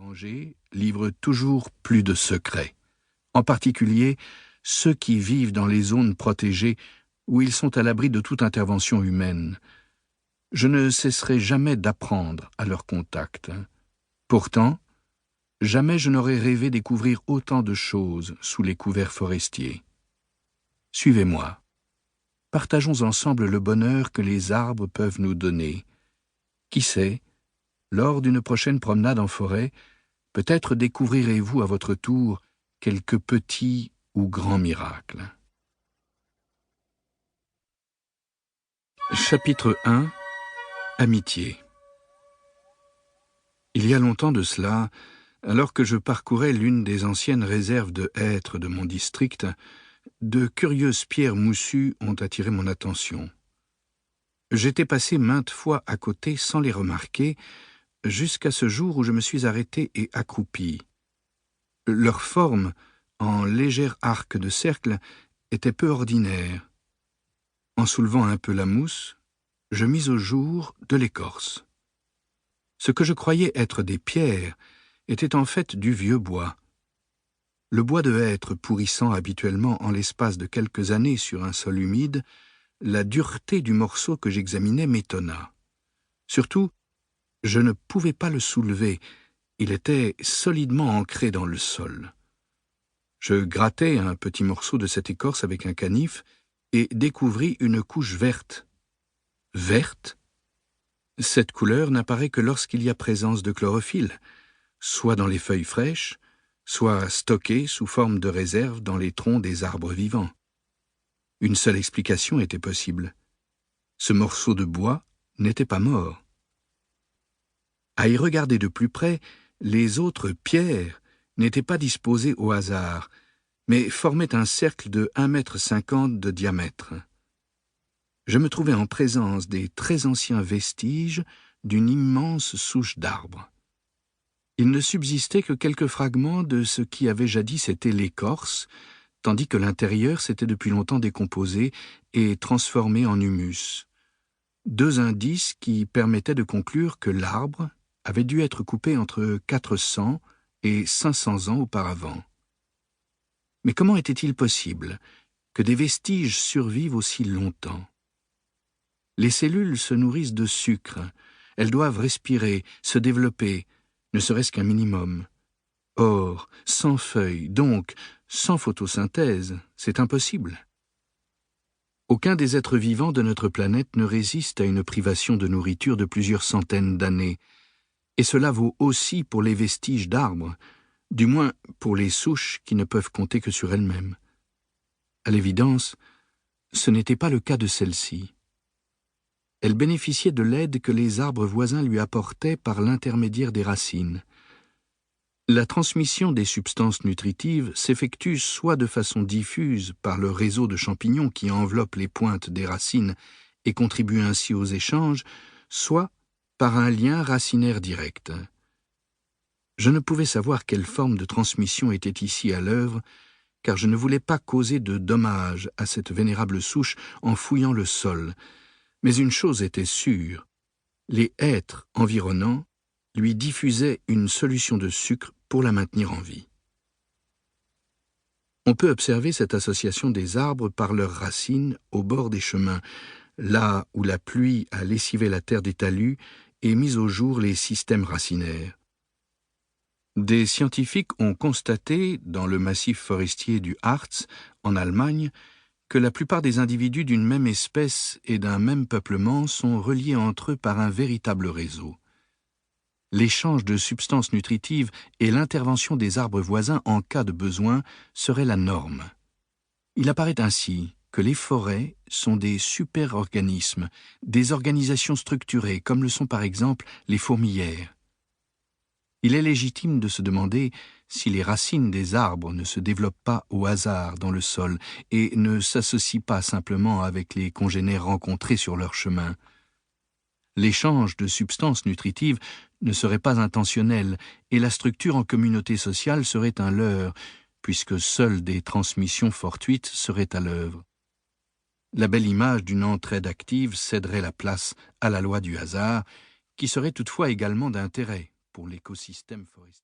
étrangers livrent toujours plus de secrets, en particulier ceux qui vivent dans les zones protégées où ils sont à l'abri de toute intervention humaine. Je ne cesserai jamais d'apprendre à leur contact. Pourtant, jamais je n'aurais rêvé découvrir autant de choses sous les couverts forestiers. Suivez-moi. Partageons ensemble le bonheur que les arbres peuvent nous donner. Qui sait, lors d'une prochaine promenade en forêt, peut-être découvrirez-vous à votre tour quelques petits ou grands miracles. Chapitre 1 – Amitié. Il y a longtemps de cela, alors que je parcourais l'une des anciennes réserves de hêtres de mon district, de curieuses pierres moussues ont attiré mon attention. J'étais passé maintes fois à côté sans les remarquer, jusqu'à ce jour où je me suis arrêté et accroupi. Leur forme, en léger arc de cercle, était peu ordinaire. En soulevant un peu la mousse, je mis au jour de l'écorce. Ce que je croyais être des pierres était en fait du vieux bois. Le bois de hêtre pourrissant habituellement en l'espace de quelques années sur un sol humide, la dureté du morceau que j'examinais m'étonna. Surtout, je ne pouvais pas le soulever, il était solidement ancré dans le sol. Je grattai un petit morceau de cette écorce avec un canif et découvris une couche verte. Verte? Cette couleur n'apparaît que lorsqu'il y a présence de chlorophylle, soit dans les feuilles fraîches, soit stockée sous forme de réserve dans les troncs des arbres vivants. Une seule explication était possible. Ce morceau de bois n'était pas mort. À y regarder de plus près, les autres pierres n'étaient pas disposées au hasard, mais formaient un cercle de 1,50 m de diamètre. Je me trouvais en présence des très anciens vestiges d'une immense souche d'arbres. Il ne subsistait que quelques fragments de ce qui avait jadis été l'écorce, tandis que l'intérieur s'était depuis longtemps décomposé et transformé en humus. Deux indices qui permettaient de conclure que l'arbre avait dû être coupé entre 400 et 500 ans auparavant. Mais comment était-il possible que des vestiges survivent aussi longtemps? Les cellules se nourrissent de sucre, elles doivent respirer, se développer, ne serait-ce qu'un minimum. Or, sans feuilles, donc sans photosynthèse, c'est impossible. Aucun des êtres vivants de notre planète ne résiste à une privation de nourriture de plusieurs centaines d'années, et cela vaut aussi pour les vestiges d'arbres, du moins pour les souches qui ne peuvent compter que sur elles-mêmes. À l'évidence, ce n'était pas le cas de celle-ci. Elle bénéficiait de l'aide que les arbres voisins lui apportaient par l'intermédiaire des racines. La transmission des substances nutritives s'effectue soit de façon diffuse par le réseau de champignons qui enveloppe les pointes des racines et contribue ainsi aux échanges, soit par un lien racinaire direct. Je ne pouvais savoir quelle forme de transmission était ici à l'œuvre, car je ne voulais pas causer de dommages à cette vénérable souche en fouillant le sol. Mais une chose était sûre, les hêtres environnants lui diffusaient une solution de sucre pour la maintenir en vie. On peut observer cette association des arbres par leurs racines au bord des chemins, là où la pluie a lessivé la terre des talus et mis au jour les systèmes racinaires. Des scientifiques ont constaté, dans le massif forestier du Harz, en Allemagne, que la plupart des individus d'une même espèce et d'un même peuplement sont reliés entre eux par un véritable réseau. L'échange de substances nutritives et l'intervention des arbres voisins en cas de besoin seraient la norme. Il apparaît ainsi que les forêts sont des super-organismes, des organisations structurées, comme le sont par exemple les fourmilières. Il est légitime de se demander si les racines des arbres ne se développent pas au hasard dans le sol et ne s'associent pas simplement avec les congénères rencontrés sur leur chemin. L'échange de substances nutritives ne serait pas intentionnel et la structure en communauté sociale serait un leurre, puisque seules des transmissions fortuites seraient à l'œuvre. La belle image d'une entraide active céderait la place à la loi du hasard, qui serait toutefois également d'intérêt pour l'écosystème forestier.